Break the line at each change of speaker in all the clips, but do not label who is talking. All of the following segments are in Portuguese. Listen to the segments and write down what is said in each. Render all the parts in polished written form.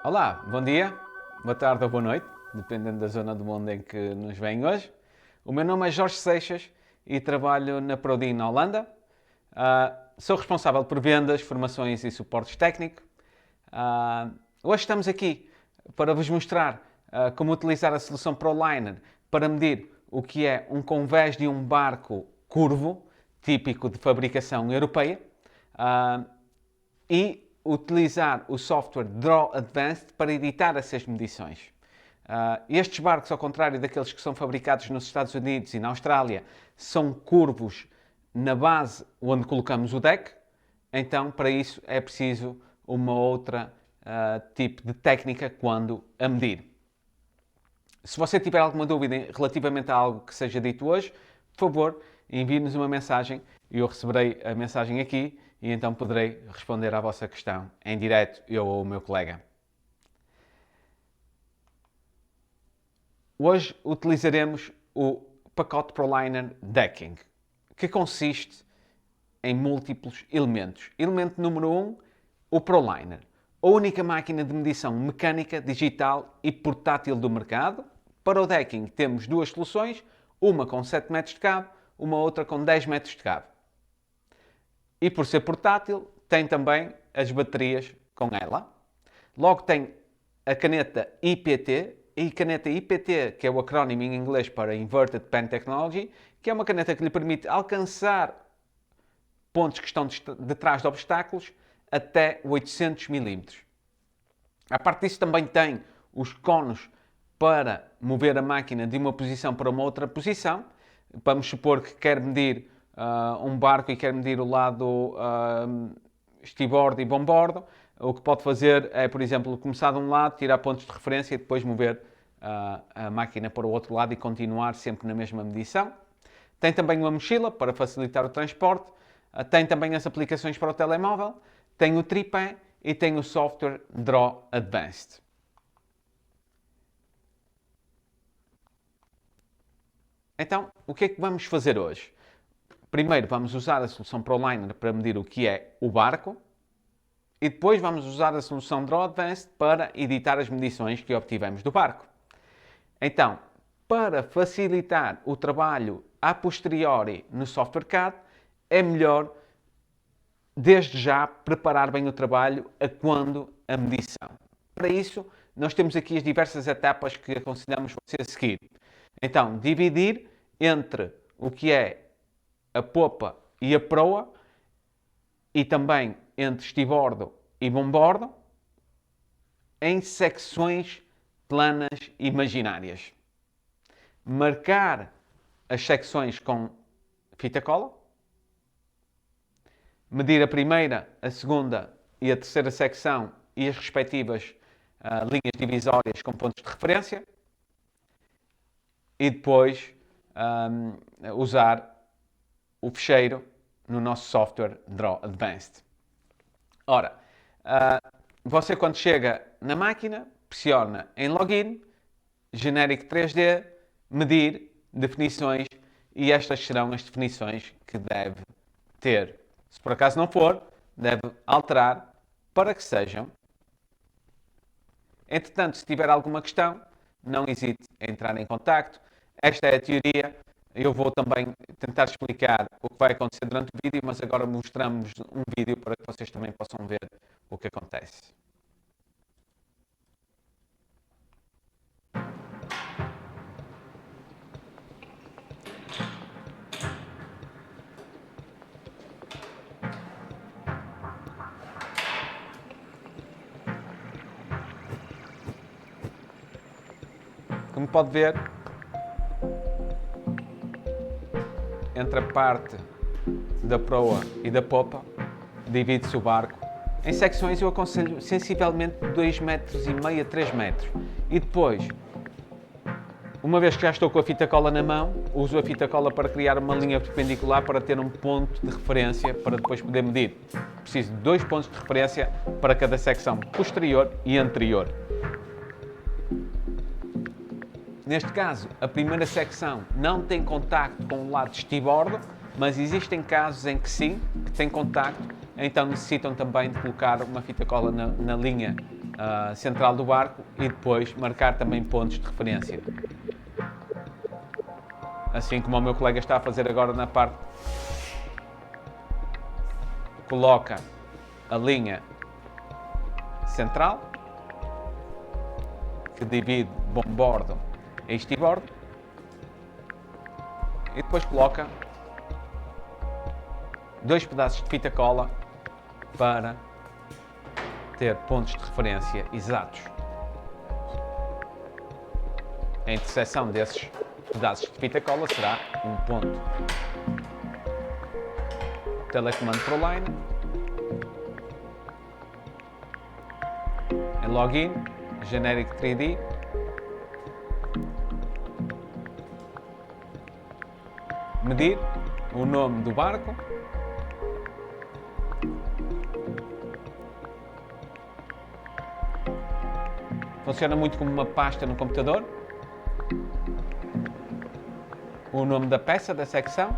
Olá, bom dia, boa tarde ou boa noite, dependendo da zona do mundo em que nos vem hoje. O meu nome é Jorge Seixas e trabalho na Prodin na Holanda. Sou responsável por vendas, formações e suportes técnicos. Hoje estamos aqui para vos mostrar como utilizar a solução ProLiner para medir o que é um convés de um barco curvo, típico de fabricação europeia, e utilizar o software Draw Advanced para editar essas medições. Estes barcos, ao contrário daqueles que são fabricados nos Estados Unidos e na Austrália, são curvos na base onde colocamos o deck, então para isso é preciso uma outra tipo de técnica quando a medir. Se você tiver alguma dúvida relativamente a algo que seja dito hoje, por favor, envie-nos uma mensagem e eu receberei a mensagem aqui e então poderei responder à vossa questão em direto, eu ou o meu colega. Hoje utilizaremos o pacote ProLiner Decking, que consiste em múltiplos elementos. Elemento número 1, o ProLiner, a única máquina de medição mecânica, digital e portátil do mercado. Para o decking temos duas soluções, uma com 7 metros de cabo, uma outra com 10 metros de cabo. E por ser portátil, tem também as baterias com ela. Logo tem a caneta IPT, e caneta IPT, que é o acrónimo em inglês para Inverted Pen Technology, que é uma caneta que lhe permite alcançar pontos que estão detrás de obstáculos até 800 mm. A parte disso também tem os conos para mover a máquina de uma posição para uma outra posição. Vamos supor que quer medir um barco e quer medir o lado estibordo e bombordo. O que pode fazer é, por exemplo, começar de um lado, tirar pontos de referência e depois mover a máquina para o outro lado e continuar sempre na mesma medição. Tem também uma mochila para facilitar o transporte. Tem também as aplicações para o telemóvel. Tem o tripé e tem o software Draw Advanced. Então, o que é que vamos fazer hoje? Primeiro vamos usar a solução ProLiner para medir o que é o barco e depois vamos usar a solução Draw Advanced para editar as medições que obtivemos do barco. Então, para facilitar o trabalho a posteriori no software CAD, é melhor desde já preparar bem o trabalho a quando a medição. Para isso, nós temos aqui as diversas etapas que aconselhamos você a seguir. Então, dividir entre o que é a popa e a proa e também entre estibordo e bombordo em secções planas imaginárias. Marcar as secções com fita cola. Medir a primeira, a segunda e a terceira secção e as respectivas linhas divisórias com pontos de referência. E depois usar o fecheiro no nosso software Draw Advanced. Ora, você quando chega na máquina, pressiona em Login, Generic 3D, Medir, Definições e estas serão as definições que deve ter. Se por acaso não for, deve alterar para que sejam. Entretanto, se tiver alguma questão, não hesite em entrar em contacto. Esta é a teoria. Eu vou também tentar explicar o que vai acontecer durante o vídeo, mas agora mostramos um vídeo para que vocês também possam ver o que acontece. Como pode ver, entre a parte da proa e da popa, divide-se o barco em secções, eu aconselho sensivelmente 2,5 metros a 3 metros. E depois, uma vez que já estou com a fita cola na mão, uso a fita cola para criar uma linha perpendicular para ter um ponto de referência para depois poder medir. Preciso de 2 pontos de referência para cada secção posterior e anterior. Neste caso, a primeira secção não tem contacto com o lado estibordo, mas existem casos em que sim, que tem contacto, então necessitam também de colocar uma fita cola na linha central do barco e depois marcar também pontos de referência. Assim como o meu colega está a fazer agora na parte, coloca a linha central, que divide bombordo e estribordo, e depois coloca 2 pedaços de fita cola para ter pontos de referência exatos. A interseção desses pedaços de fita cola será um ponto. Telecomando ProLiner. Em Login, Generic 3D. Medir o nome do barco. Funciona muito como uma pasta no computador. O nome da peça, da secção.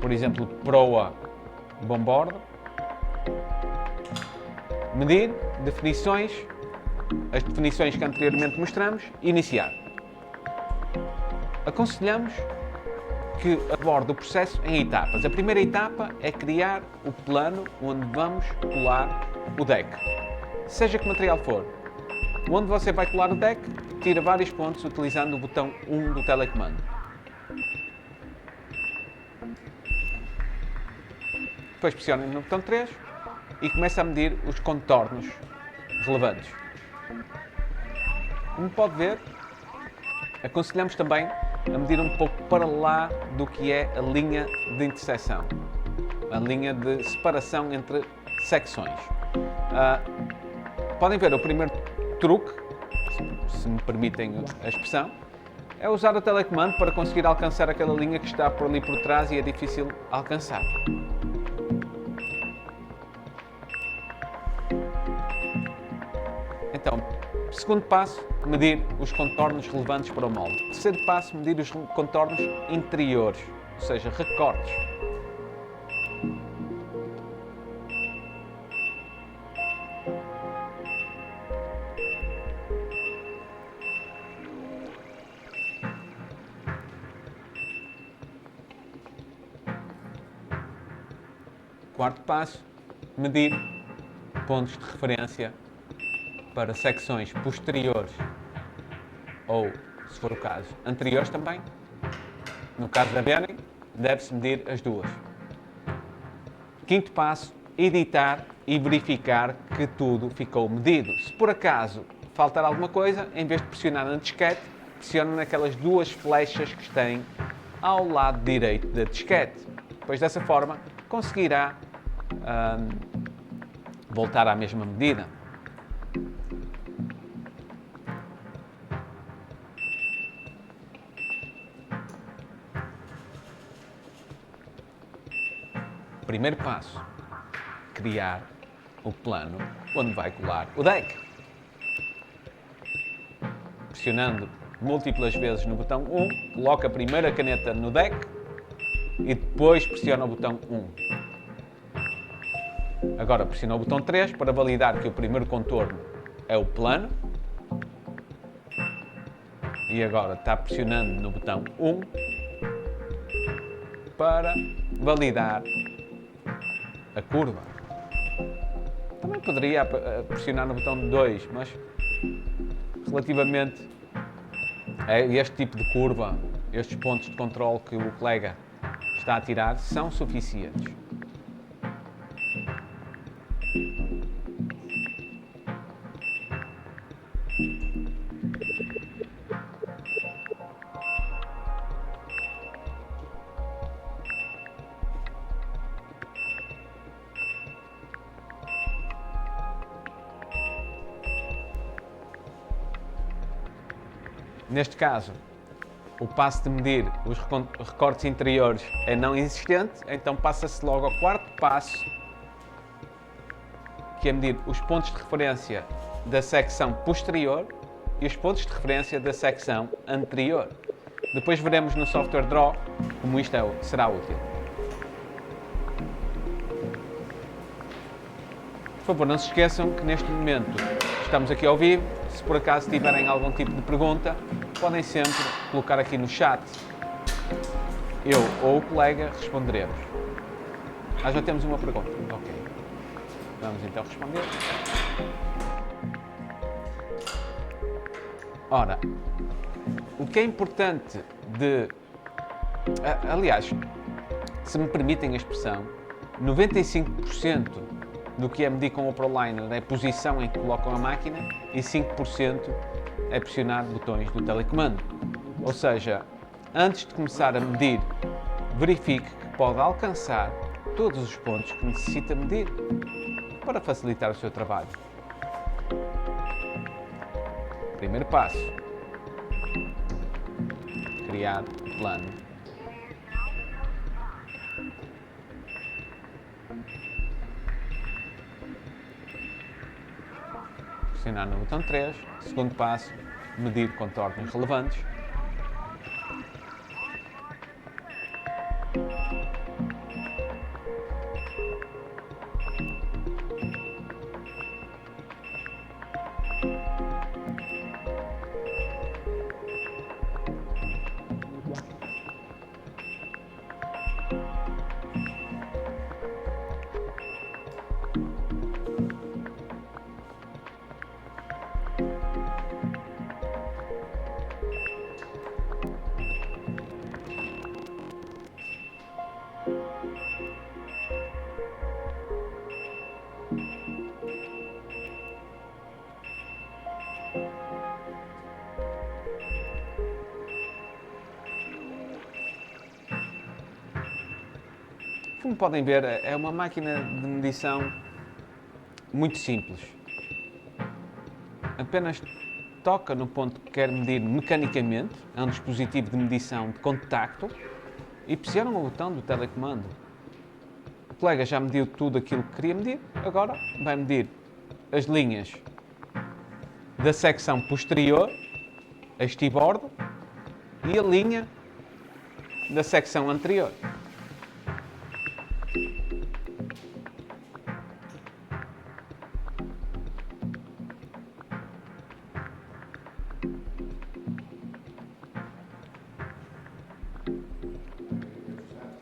Por exemplo, proa bombordo. Medir, definições, as definições que anteriormente mostramos, iniciar. Aconselhamos que aborde o processo em etapas. A primeira etapa é criar o plano onde vamos colar o deck. Seja que material for. Onde você vai colar o deck, tira vários pontos utilizando o botão 1 do telecomando. Depois pressione no botão 3 e começa a medir os contornos relevantes. Como pode ver, aconselhamos também a medir um pouco para lá do que é a linha de interseção, a linha de separação entre secções. Podem ver, o primeiro truque, se me permitem a expressão, é usar o telecomando para conseguir alcançar aquela linha que está por ali por trás e é difícil alcançar. Então, segundo passo, medir os contornos relevantes para o molde. Terceiro passo, medir os contornos interiores, ou seja, recortes. Quarto passo, medir pontos de referência para secções posteriores ou, se for o caso, anteriores também. No caso da bearing, deve-se medir as duas. Quinto passo, editar e verificar que tudo ficou medido. Se por acaso faltar alguma coisa, em vez de pressionar na disquete, pressione naquelas duas flechas que têm ao lado direito da disquete. Depois dessa forma, conseguirá voltar à mesma medida. Primeiro passo, criar o plano onde vai colar o deck. Pressionando múltiplas vezes no botão 1, coloca a primeira caneta no deck e depois pressiona o botão 1. Agora pressiona o botão 3 para validar que o primeiro contorno é o plano. E agora está pressionando no botão 1 para validar a curva. Também poderia pressionar no botão 2, mas relativamente a este tipo de curva, estes pontos de controle que o colega está a tirar são suficientes. Neste caso, o passo de medir os recortes interiores é não existente, então passa-se logo ao quarto passo, que é medir os pontos de referência da secção posterior e os pontos de referência da secção anterior. Depois veremos no software Draw como isto será útil. favor, não se esqueçam que neste momento estamos aqui ao vivo. Se por acaso tiverem algum tipo de pergunta, podem sempre colocar aqui no chat. Eu ou o colega responderemos. Já temos uma pergunta. Ok. Vamos então responder. Ora, o que é importante de... Aliás, se me permitem a expressão, 95% do que é medir com o ProLiner é a posição em que colocam a máquina e 5% é pressionar botões do telecomando. Ou seja, antes de começar a medir, verifique que pode alcançar todos os pontos que necessita medir para facilitar o seu trabalho. Primeiro passo: criar plano. Pressionar no botão 3. Segundo passo: medir contornos relevantes. Como podem ver, é uma máquina de medição muito simples. Apenas toca no ponto que quer medir mecanicamente, é um dispositivo de medição de contacto, e pressiona o botão do telecomando. O colega já mediu tudo aquilo que queria medir, agora vai medir as linhas da secção posterior, a estibordo, e a linha da secção anterior.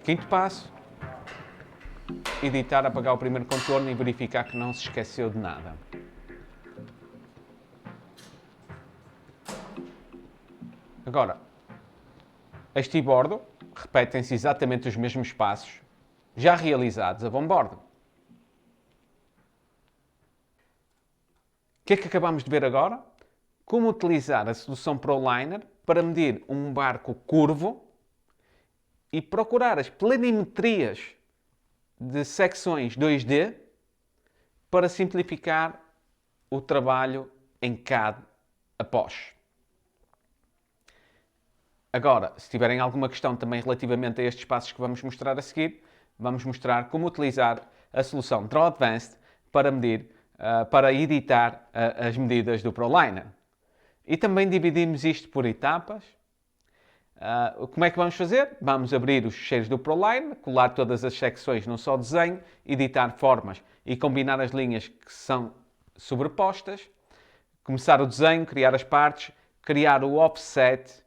Quinto passo: editar, apagar o primeiro contorno e verificar que não se esqueceu de nada. Agora, a estibordo, repetem-se exatamente os mesmos passos já realizados a bombordo. O que é que acabamos de ver agora? Como utilizar a solução ProLiner para medir um barco curvo e procurar as planimetrias de secções 2D para simplificar o trabalho em CAD após. Agora, se tiverem alguma questão também relativamente a estes passos que vamos mostrar a seguir, vamos mostrar como utilizar a solução Draw Advanced para medir, para editar as medidas do ProLiner. E também dividimos isto por etapas. Como é que vamos fazer? Vamos abrir os ficheiros do ProLiner, colar todas as secções num só desenho, editar formas e combinar as linhas que são sobrepostas, começar o desenho, criar as partes, criar o offset,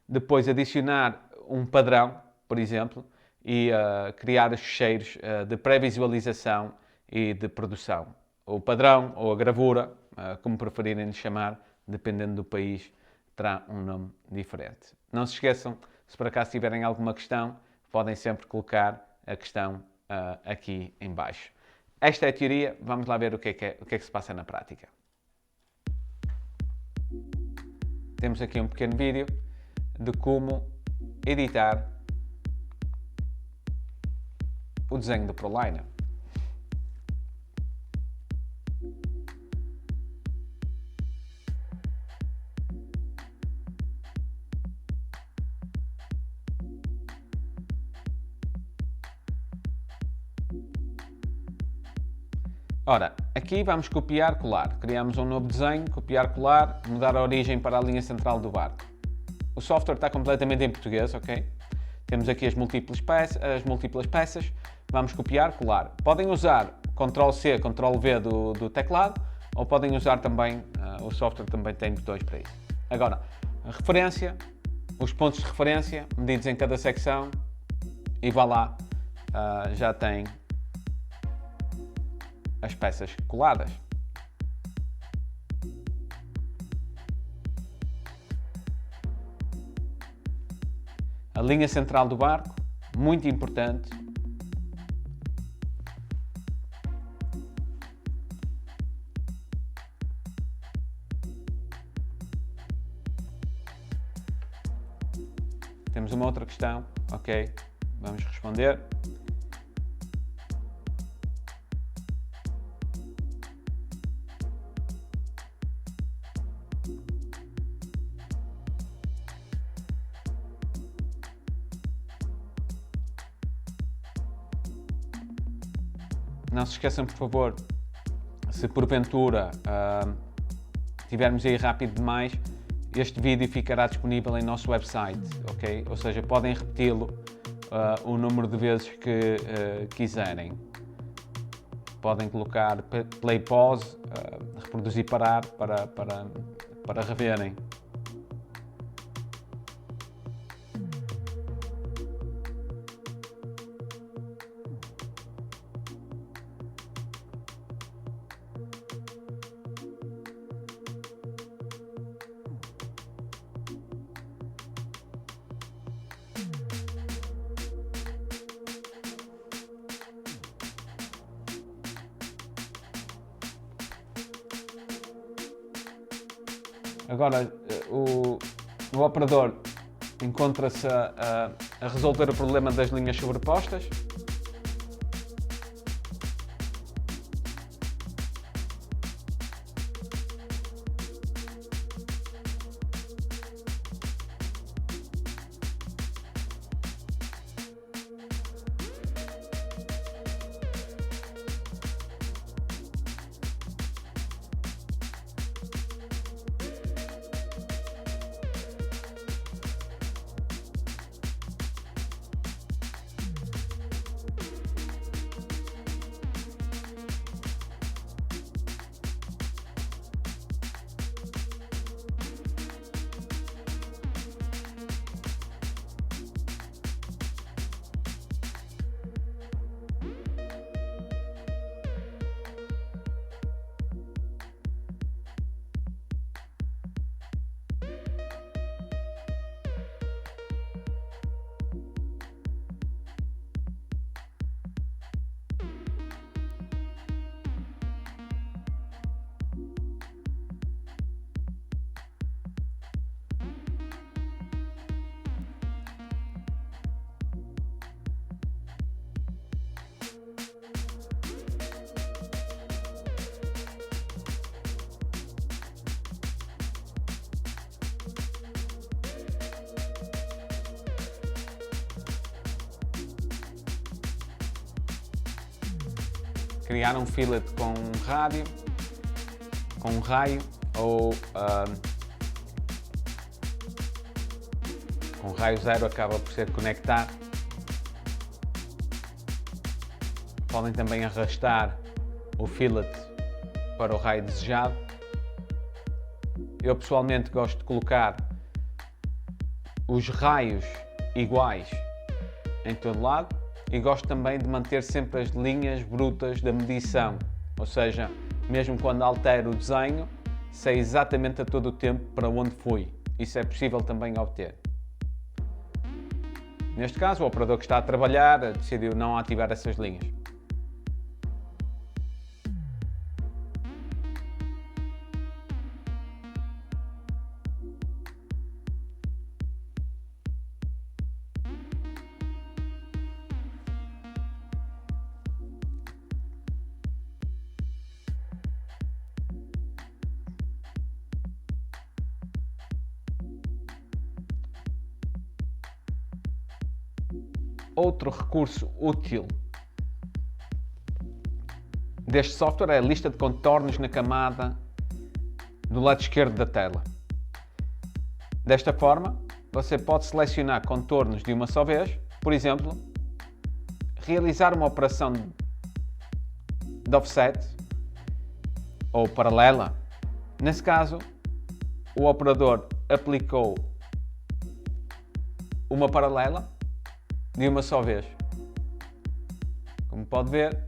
depois adicionar um padrão, por exemplo, e criar os ficheiros de pré-visualização e de produção. O padrão ou a gravura, como preferirem chamar, dependendo do país, terá um nome diferente. Não se esqueçam, se por acaso tiverem alguma questão, podem sempre colocar a questão aqui em baixo. Esta é a teoria, vamos lá ver o que é que se passa na prática. Temos aqui um pequeno vídeo de como editar o desenho do ProLiner. Ora, aqui vamos copiar, colar. Criamos um novo desenho, copiar, colar, mudar a origem para a linha central do barco. O software está completamente em português, ok? Temos aqui as múltiplas peças, vamos copiar, colar. Podem usar Ctrl+C, Ctrl+V do teclado, ou podem usar também, o software também tem botões para isso. Agora, a referência, os pontos de referência, medidos em cada secção, e vá lá, já tem as peças coladas. A linha central do barco, muito importante. Temos uma outra questão, ok? Vamos responder. Não se esqueçam, por favor, se porventura tivermos aí rápido demais, este vídeo ficará disponível em nosso website, ok? Ou seja, podem repeti-lo o número de vezes que quiserem. Podem colocar play, pause, reproduzir, parar para reverem. Agora, o operador encontra-se a resolver o problema das linhas sobrepostas. Criar um fillet com um rádio, com um raio ou com raio zero acaba por ser conectar. Podem também arrastar o fillet para o raio desejado. Eu pessoalmente gosto de colocar os raios iguais em todo lado. E gosto também de manter sempre as linhas brutas da medição, ou seja, mesmo quando altero o desenho, sei exatamente a todo o tempo para onde fui. Isso é possível também obter. Neste caso, o operador que está a trabalhar decidiu não ativar essas linhas. Outro recurso útil deste software é a lista de contornos na camada do lado esquerdo da tela. Desta forma, você pode selecionar contornos de uma só vez, por exemplo, realizar uma operação de offset ou paralela. Nesse caso, o operador aplicou uma paralela de uma só vez. Como pode ver,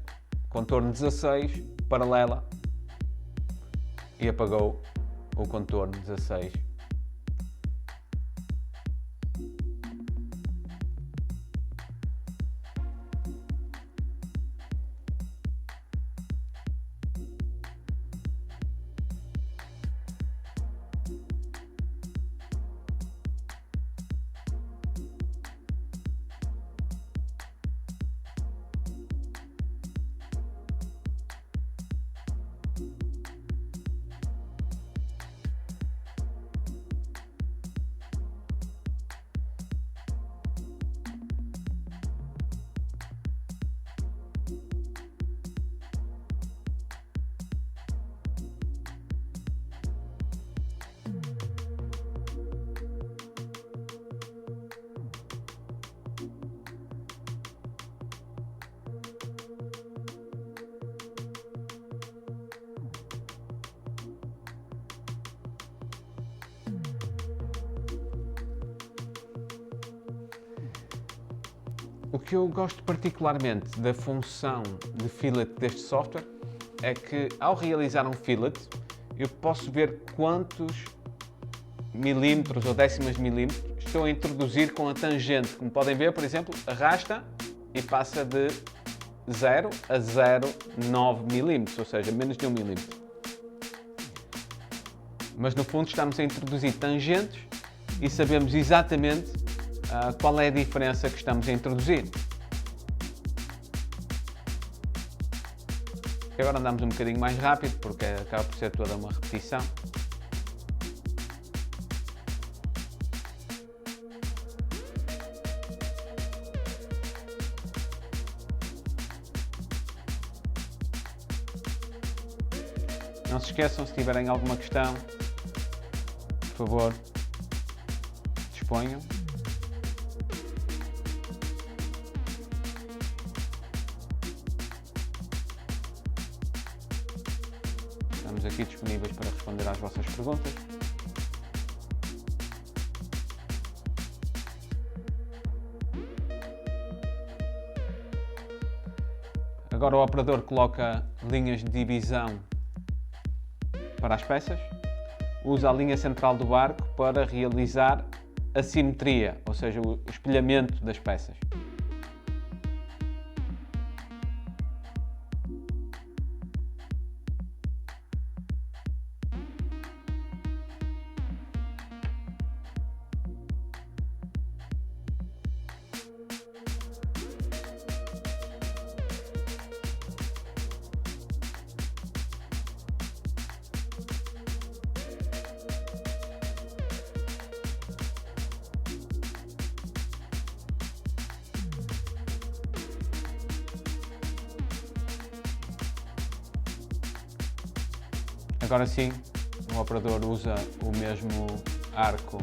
contorno 16, paralela, e apagou o contorno 16. O que eu gosto particularmente da função de fillet deste software é que, ao realizar um fillet, eu posso ver quantos milímetros ou décimas de milímetro estou a introduzir com a tangente. Como podem ver, por exemplo, arrasta e passa de 0 a 0,9 milímetros, ou seja, menos de 1 milímetro. Mas no fundo estamos a introduzir tangentes e sabemos exatamente qual é a diferença que estamos a introduzir. Agora andamos um bocadinho mais rápido porque acaba por ser toda uma repetição. Não se esqueçam, se tiverem alguma questão, por favor, disponham. Estamos aqui disponíveis para responder às vossas perguntas. Agora o operador coloca linhas de divisão para as peças. Usa a linha central do arco para realizar a simetria, ou seja, o espelhamento das peças. Agora sim, o operador usa o mesmo arco.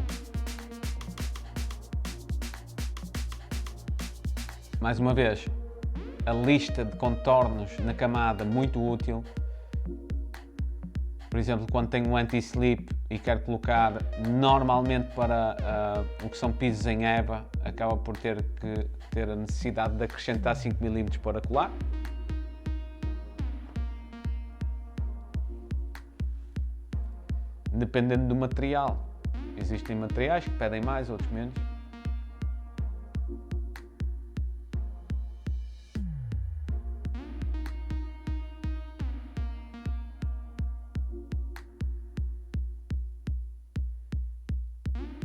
Mais uma vez, a lista de contornos na camada muito útil. Por exemplo, quando tenho um anti-slip e quero colocar normalmente para o que são pisos em EVA, acaba por ter a necessidade de acrescentar 5 mm para colar. Dependendo do material. Existem materiais que pedem mais, outros menos.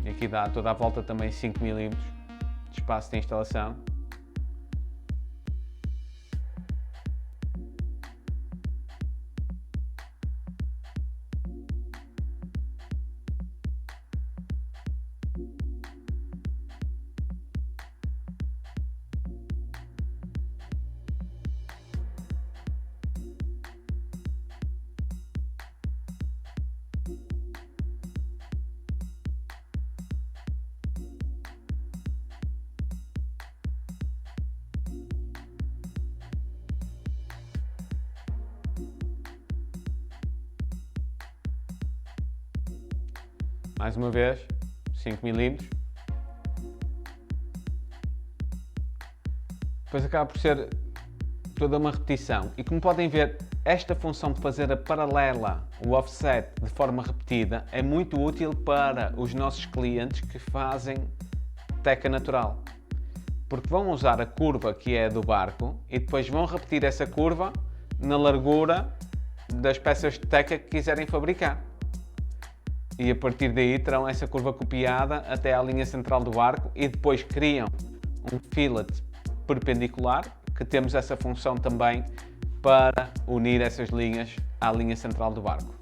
E aqui dá toda a volta também 5 mm de espaço de instalação. Mais uma vez, 5 mm. Depois acaba por ser toda uma repetição. E como podem ver, esta função de fazer a paralela, o offset, de forma repetida, é muito útil para os nossos clientes que fazem teca natural. Porque vão usar a curva que é do barco e depois vão repetir essa curva na largura das peças de teca que quiserem fabricar. E a partir daí terão essa curva copiada até à linha central do barco e depois criam um fillet perpendicular, que temos essa função também para unir essas linhas à linha central do barco.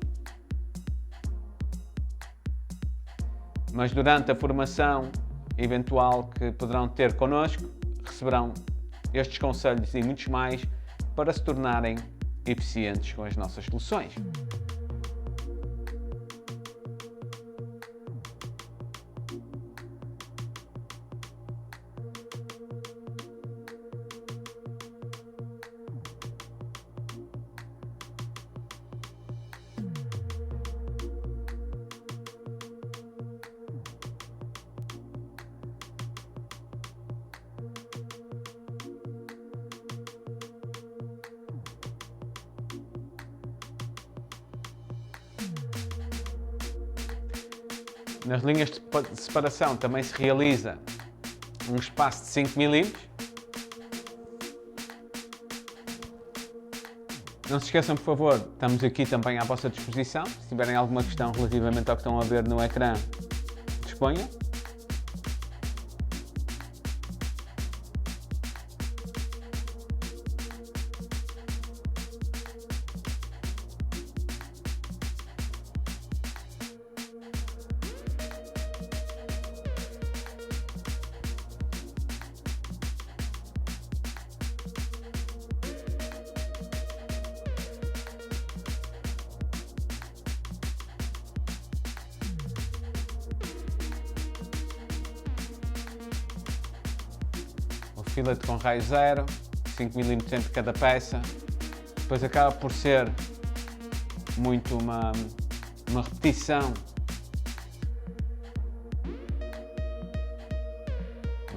Mas durante a formação eventual que poderão ter connosco, receberão estes conselhos e muitos mais para se tornarem eficientes com as nossas soluções. Nas linhas de separação também se realiza um espaço de 5 mm. Não se esqueçam, por favor, estamos aqui também à vossa disposição. Se tiverem alguma questão relativamente ao que estão a ver no ecrã, disponham. Fillet com raio 0, 5 mm entre cada peça. Depois acaba por ser muito uma repetição,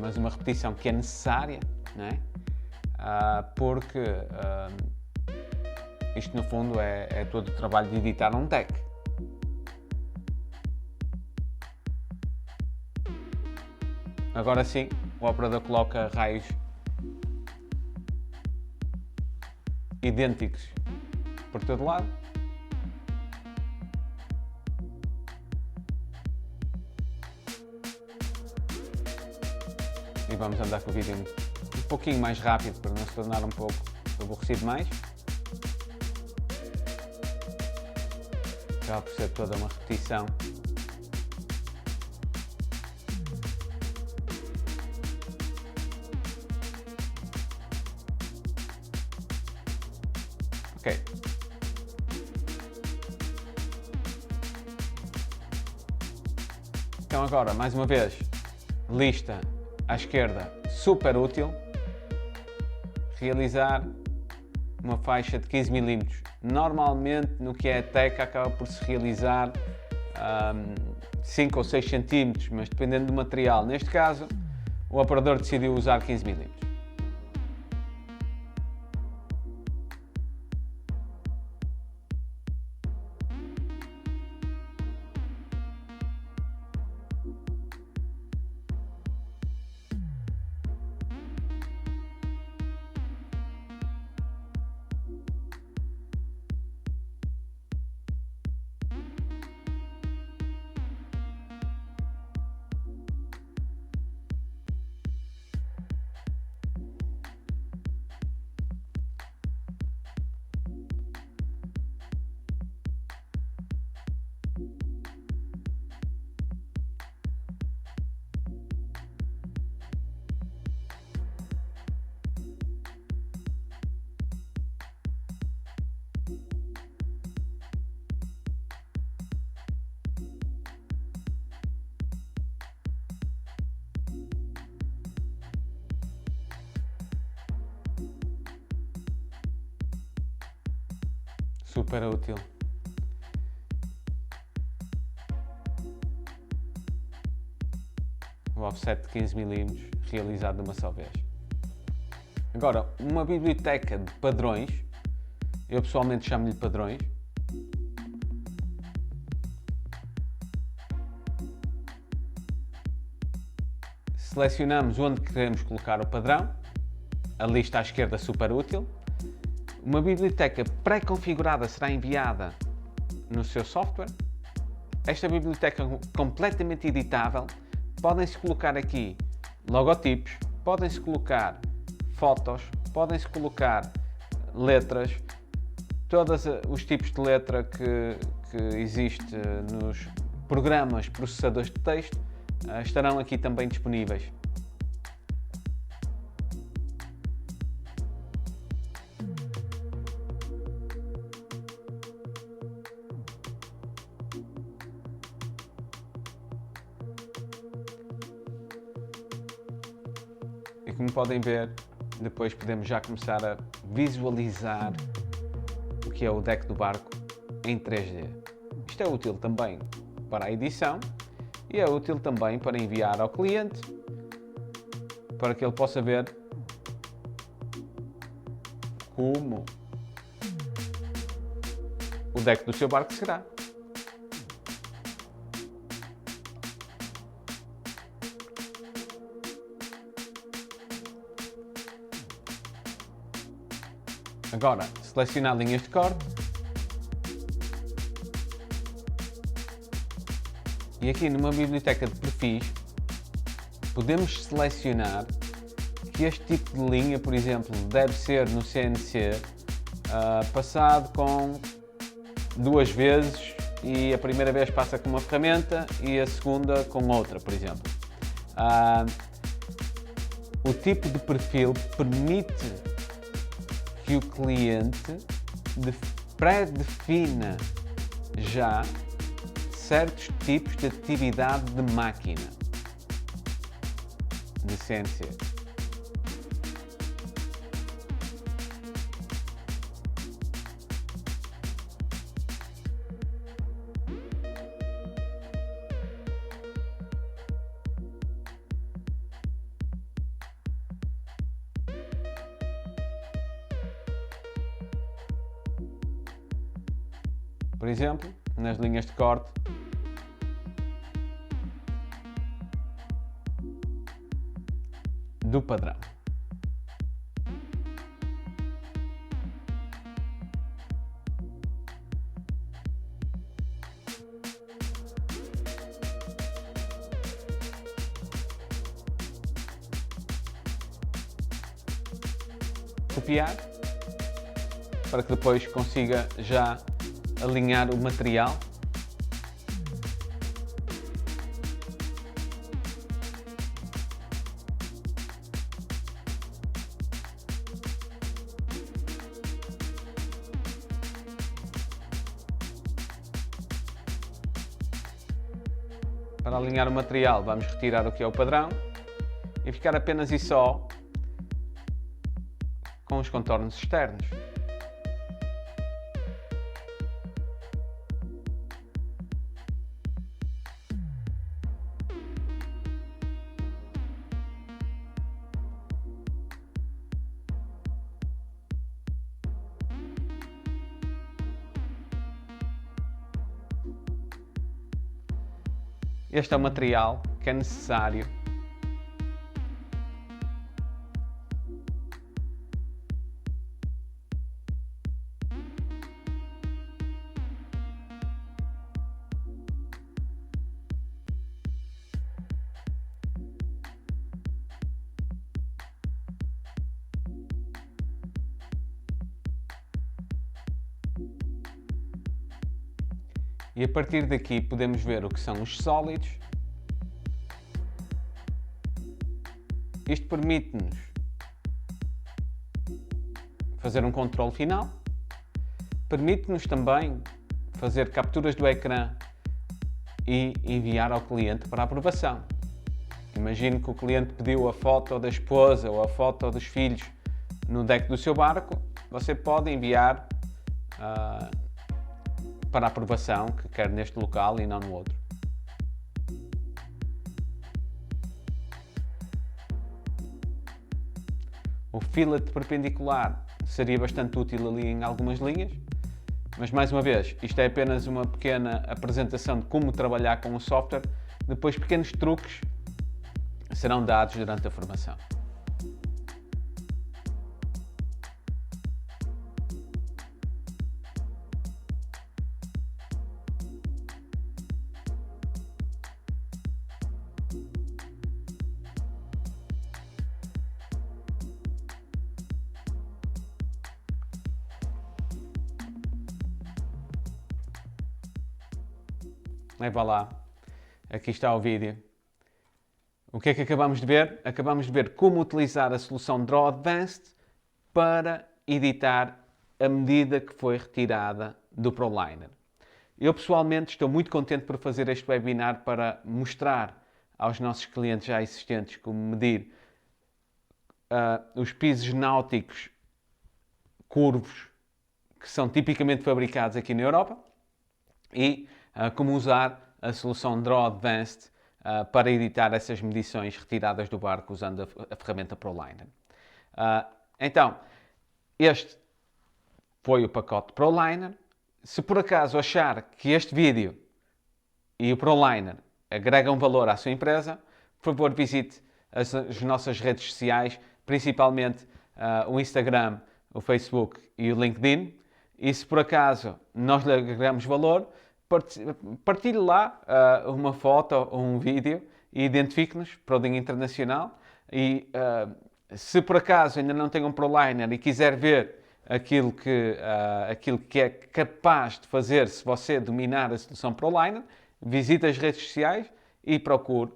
mas uma repetição que é necessária, não é? Porque isto no fundo é todo o trabalho de editar um deck. Agora sim, o operador coloca raios idênticos por todo lado. E vamos andar com o vídeo um pouquinho mais rápido para não se tornar um pouco aborrecido mais. Acaba por ser toda uma repetição. Ok. Então agora, mais uma vez, lista à esquerda, super útil, realizar uma faixa de 15 mm. Normalmente, no que é a teca, acaba por se realizar 5 ou 6 cm, mas dependendo do material. Neste caso, o operador decidiu usar 15 mm. Super útil. offset de 15mm realizado de uma só vez. Agora, uma biblioteca de padrões, eu pessoalmente chamo-lhe padrões, selecionamos onde queremos colocar o padrão, a lista à esquerda super útil. Uma biblioteca pré-configurada será enviada no seu software. Esta biblioteca é completamente editável. Podem-se colocar aqui logotipos, podem-se colocar fotos, podem-se colocar letras, todos os tipos de letra que existe nos programas processadores de texto estarão aqui também disponíveis. E como podem ver, depois podemos já começar a visualizar o que é o deck do barco em 3D. Isto é útil também para a edição e é útil também para enviar ao cliente, para que ele possa ver como o deck do seu barco será. Agora, selecionar linhas de corte. E aqui numa biblioteca de perfis, podemos selecionar que este tipo de linha, por exemplo, deve ser no CNC passado com 2 vezes e a primeira vez passa com uma ferramenta e a segunda com outra, por exemplo. O tipo de perfil permite que o cliente pré-defina já certos tipos de atividade de máquina de CNC. Por exemplo, nas linhas de corte, do padrão. Copiar, para que depois consiga já alinhar o material. Para alinhar o material, vamos retirar o que é o padrão e ficar apenas e só com os contornos externos. Este é o material que é necessário e a partir daqui podemos ver o que são os sólidos. Isto permite-nos fazer um controle final, permite-nos também fazer capturas do ecrã e enviar ao cliente para aprovação. Imagine que o cliente pediu a foto da esposa ou a foto dos filhos no deck do seu barco, você pode enviar para aprovação que quer neste local e não no outro. O fillet perpendicular seria bastante útil ali em algumas linhas, mas mais uma vez, isto é apenas uma pequena apresentação de como trabalhar com o software. Depois, pequenos truques serão dados durante a formação. Leva lá, aqui está o vídeo. O que é que acabamos de ver? Acabamos de ver como utilizar a solução Draw Advanced para editar a medida que foi retirada do ProLiner. Eu pessoalmente estou muito contente por fazer este webinar para mostrar aos nossos clientes já existentes como medir os pisos náuticos curvos que são tipicamente fabricados aqui na Europa e como usar a solução Draw Advanced para editar essas medições retiradas do barco usando a ferramenta ProLiner. Então, este foi o pacote ProLiner. Se por acaso achar que este vídeo e o ProLiner agregam valor à sua empresa, por favor visite as nossas redes sociais, principalmente o Instagram, o Facebook e o LinkedIn. E se por acaso nós lhe agregamos valor, partilhe lá uma foto ou um vídeo e identifique-nos para o Dia Internacional. E se por acaso ainda não tem um ProLiner e quiser ver aquilo que é capaz de fazer se você dominar a solução ProLiner, visite as redes sociais e procure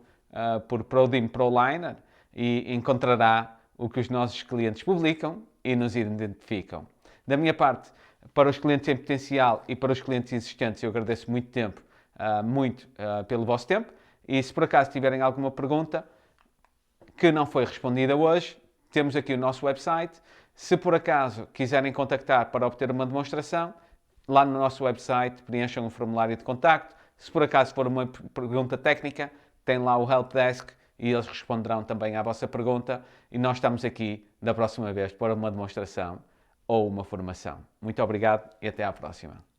por ProDim ProLiner e encontrará o que os nossos clientes publicam e nos identificam. Da minha parte, para os clientes em potencial e para os clientes existentes, eu agradeço muito pelo vosso tempo. E se por acaso tiverem alguma pergunta que não foi respondida hoje, temos aqui o nosso website. Se por acaso quiserem contactar para obter uma demonstração, lá no nosso website preencham um formulário de contacto. Se por acaso for uma pergunta técnica, tem lá o Help Desk e eles responderão também à vossa pergunta. E nós estamos aqui da próxima vez para uma demonstração ou uma formação. Muito obrigado e até à próxima.